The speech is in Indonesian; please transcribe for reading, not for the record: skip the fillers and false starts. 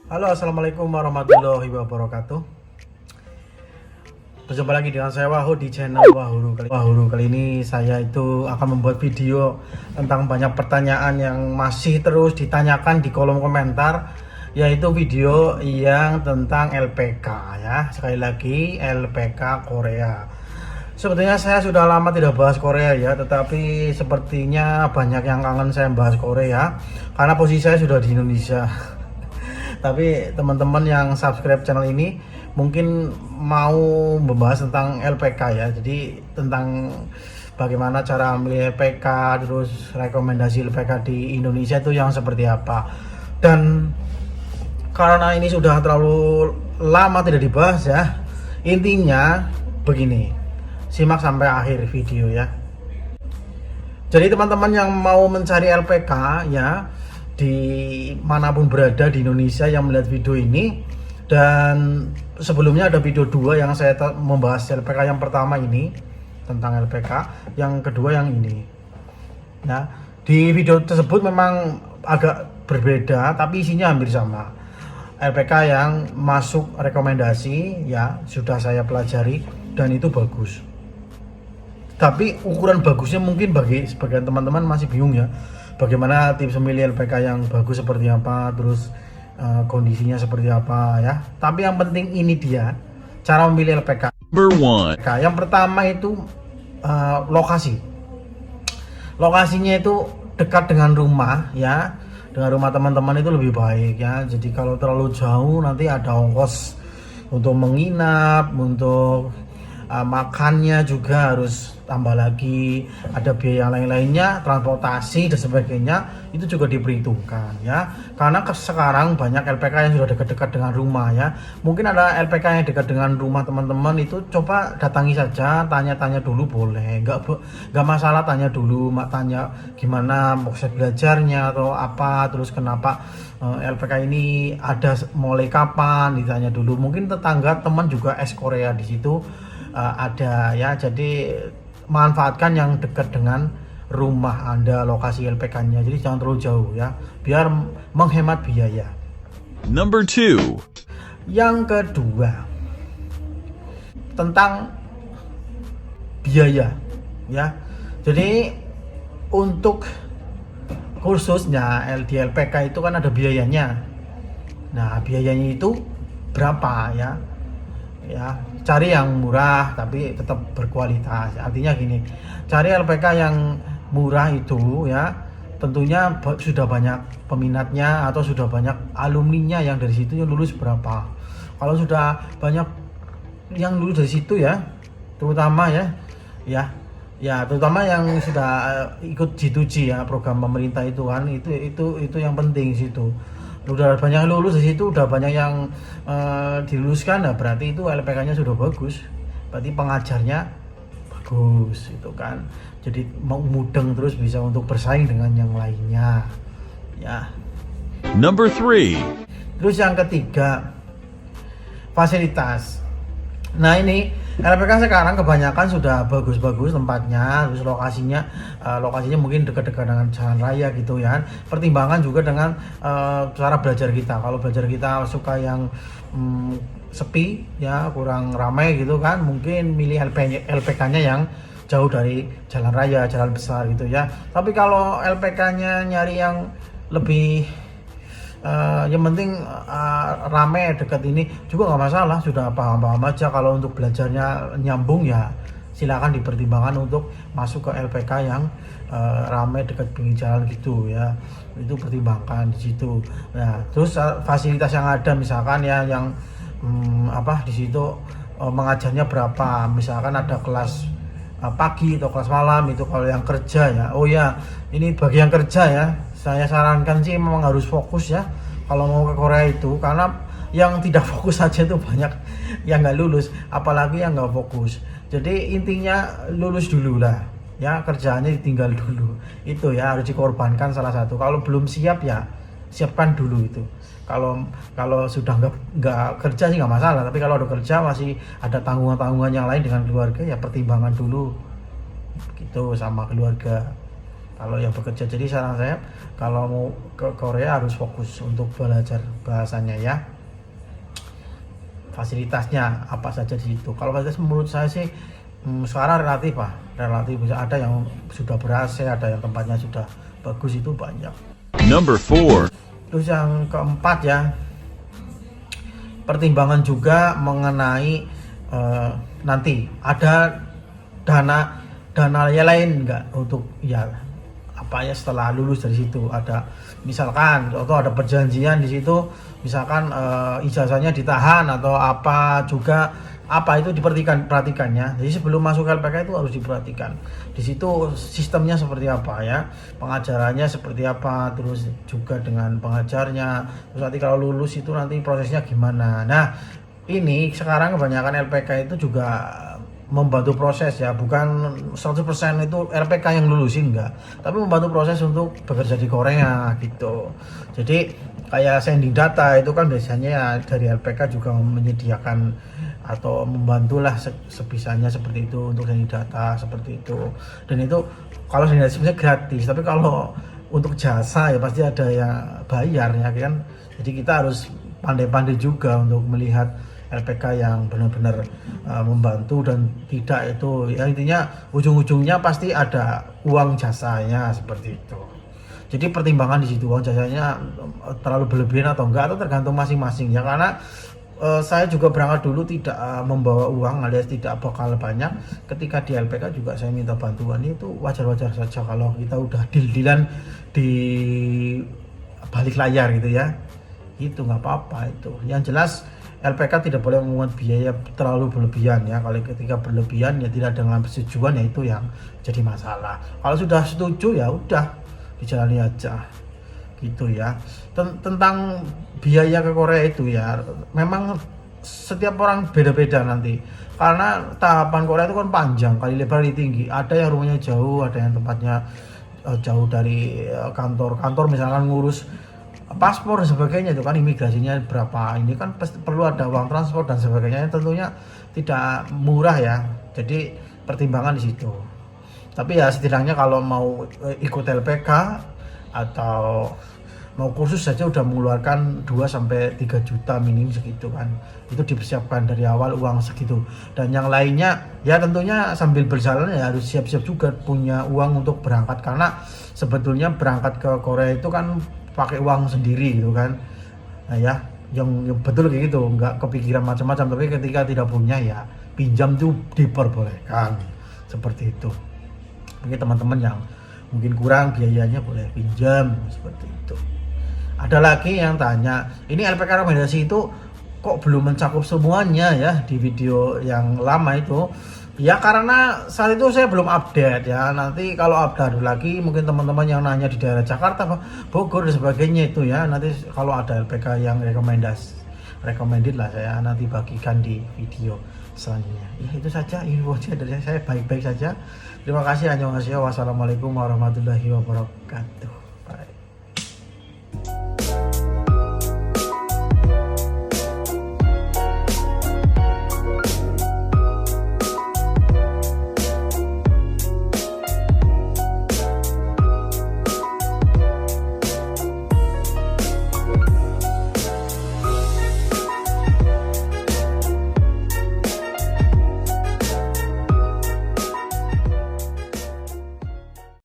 Halo, assalamualaikum warahmatullahi wabarakatuh. Berjumpa lagi dengan saya Wahyu di channel Wahuru. Kali ini saya itu akan membuat video tentang banyak pertanyaan yang masih terus ditanyakan di kolom komentar, yaitu video yang tentang LPK ya. Sekali lagi LPK Korea. Sebetulnya saya sudah lama tidak bahas Korea ya, tetapi sepertinya banyak yang kangen saya bahas Korea karena posisi saya sudah di Indonesia. Tapi teman-teman yang subscribe channel ini mungkin mau membahas tentang LPK ya, jadi tentang bagaimana cara memilih LPK, terus rekomendasi LPK di Indonesia itu yang seperti apa. Dan karena ini sudah terlalu lama tidak dibahas ya, intinya begini, simak sampai akhir video ya. Jadi teman-teman yang mau mencari LPK ya, di manapun berada di Indonesia yang melihat video ini, dan sebelumnya ada video 2 yang saya membahas LPK. Yang pertama ini tentang LPK, yang kedua yang ini. Nah, di video tersebut memang agak berbeda tapi isinya hampir sama. LPK yang masuk rekomendasi ya sudah saya pelajari dan itu bagus. Tapi ukuran bagusnya mungkin bagi sebagian teman-teman masih bingung ya, bagaimana tips memilih LPK yang bagus seperti apa, terus kondisinya seperti apa ya. Tapi yang penting ini dia cara memilih LPK. Number one. Yang pertama itu lokasi. Lokasinya itu dekat dengan rumah ya, dengan rumah teman-teman itu lebih baik ya. Jadi kalau terlalu jauh nanti ada ongkos untuk menginap, untuk makannya juga harus tambah lagi, ada biaya lain-lainnya, transportasi dan sebagainya, itu juga diperhitungkan ya. Karena sekarang banyak LPK yang sudah dekat-dekat dengan rumah ya. Mungkin ada LPK yang dekat dengan rumah teman-teman, itu coba datangi saja, tanya-tanya dulu boleh, nggak masalah, tanya dulu, tanya gimana proses belajarnya atau apa, terus kenapa LPK ini ada mulai kapan, ditanya dulu. Mungkin tetangga teman juga Korea di situ ada ya. Jadi manfaatkan yang dekat dengan rumah Anda lokasi LPK-nya, jadi jangan terlalu jauh ya, biar menghemat biaya. Number two. Yang kedua tentang biaya ya. Jadi untuk khususnya di LPK itu kan ada biayanya. Nah, biayanya itu berapa ya? Ya, cari yang murah tapi tetap berkualitas. Artinya gini, cari LPK yang murah itu ya, tentunya sudah banyak peminatnya atau sudah banyak alumninya yang dari situ yang lulus berapa. Kalau sudah banyak yang lulus dari situ ya, terutama terutama yang sudah ikut G2G ya, program pemerintah itu kan, itu yang penting situ. Udah banyak lulus di situ, udah banyak yang diluluskan, nah berarti itu LPK-nya sudah bagus, berarti pengajarnya bagus itu kan, jadi mau mudeng terus bisa untuk bersaing dengan yang lainnya ya. Number three. Terus yang ketiga, fasilitas. Nah, ini LPK sekarang kebanyakan sudah bagus-bagus tempatnya, terus lokasinya mungkin dekat-dekat dengan jalan raya gitu ya. Pertimbangan juga dengan cara belajar kita. Kalau belajar kita suka yang sepi ya, kurang ramai gitu kan, mungkin milih LPK-nya yang jauh dari jalan raya, jalan besar gitu ya. Tapi kalau LPK-nya nyari yang lebih yang penting rame dekat ini juga nggak masalah, sudah paham-paham aja. Kalau untuk belajarnya nyambung ya silakan dipertimbangkan untuk masuk ke LPK yang rame dekat pinggir jalan gitu ya, itu pertimbangkan di situ. Nah, terus fasilitas yang ada misalkan ya yang di situ mengajarnya berapa, misalkan ada kelas pagi atau kelas malam, itu kalau yang kerja ya. Oh ya, ini bagi yang kerja ya, saya sarankan sih memang harus fokus ya kalau mau ke Korea itu, karena yang tidak fokus saja itu banyak yang nggak lulus, apalagi yang nggak fokus. Jadi intinya lulus dulu lah ya, kerjaannya ditinggal dulu, itu ya harus dikorbankan salah satu. Kalau belum siap ya siapkan dulu itu. Kalau sudah nggak kerja sih nggak masalah, tapi kalau udah kerja masih ada tanggungan-tanggungan yang lain dengan keluarga ya pertimbangan dulu gitu sama keluarga kalau yang bekerja. Jadi saran saya kalau mau ke Korea harus fokus untuk belajar bahasanya ya. Fasilitasnya apa saja di situ. Kalau fasilitas menurut saya sih sekarang relatif bisa ada yang sudah ber-AC, ada yang tempatnya sudah bagus, itu banyak. Number 4. Terus yang keempat ya, pertimbangan juga mengenai nanti ada dana lain enggak untuk ya apa ya setelah lulus dari situ. Ada misalkan atau ada perjanjian di situ, misalkan ijazahnya ditahan atau apa juga, apa itu perhatikannya. Jadi sebelum masuk LPK itu harus diperhatikan di situ sistemnya seperti apa ya, pengajarannya seperti apa, terus juga dengan pengajarnya, terus nanti kalau lulus itu nanti prosesnya gimana. Nah ini sekarang kebanyakan LPK itu juga membantu proses ya, bukan 100% itu LPK yang lulusin enggak, tapi membantu proses untuk bekerja di Korea gitu. Jadi kayak sending data itu kan biasanya ya dari LPK juga menyediakan atau membantulah sebisanya seperti itu untuk sending data seperti itu. Dan itu kalau sending data sebenarnya gratis, tapi kalau untuk jasa ya pasti ada yang bayar ya kan. Jadi kita harus pandai-pandai juga untuk melihat LPK yang benar-benar membantu dan tidak itu ya, intinya ujung-ujungnya pasti ada uang jasanya seperti itu. Jadi pertimbangan di situ uang jasanya terlalu berlebihan atau enggak, atau tergantung masing-masing ya. Karena saya juga berangkat dulu tidak membawa uang alias tidak bakal banyak. Ketika di LPK juga saya minta bantuan, itu wajar-wajar saja kalau kita udah deal-dealan di balik layar gitu ya. Itu nggak apa-apa itu. Yang jelas LPK tidak boleh memungut biaya terlalu berlebihan ya. Kalau ketika berlebihan ya tidak dengan persetujuan, ya itu yang jadi masalah. Kalau sudah setuju ya udah dijalani aja gitu ya. Tentang biaya ke Korea itu ya, memang setiap orang beda-beda nanti. Karena tahapan Korea itu kan panjang, kali lebar tinggi. Ada yang rumahnya jauh, ada yang tempatnya jauh dari kantor misalkan ngurus paspor dan sebagainya, itu kan imigrasinya berapa, ini kan pasti perlu ada uang transport dan sebagainya, tentunya tidak murah ya. Jadi pertimbangan di situ. Tapi ya setidaknya kalau mau ikut LPK atau mau kursus saja udah mengeluarkan 2-3 juta minim segitu kan. Itu dipersiapkan dari awal uang segitu. Dan yang lainnya ya tentunya sambil berjalan ya harus siap-siap juga punya uang untuk berangkat, karena sebetulnya berangkat ke Korea itu kan pakai uang sendiri gitu kan. Nah ya yang betul kayak gitu, nggak kepikiran macam-macam, tapi ketika tidak punya ya pinjam tuh diperbolehkan seperti itu. Mungkin teman-teman yang mungkin kurang biayanya boleh pinjam seperti itu. Ada lagi yang tanya, ini LPK rekomendasi itu kok belum mencakup semuanya ya di video yang lama itu. Ya karena saat itu saya belum update ya. Nanti kalau update lagi mungkin teman-teman yang nanya di daerah Jakarta, Bogor dan sebagainya itu ya, nanti kalau ada LPK yang recommended lah saya nanti bagikan di video selanjutnya. Ya itu saja infonya dari saya, baik-baik saja. Terima kasih. Annyeonghaseyo. Wassalamualaikum warahmatullahi wabarakatuh.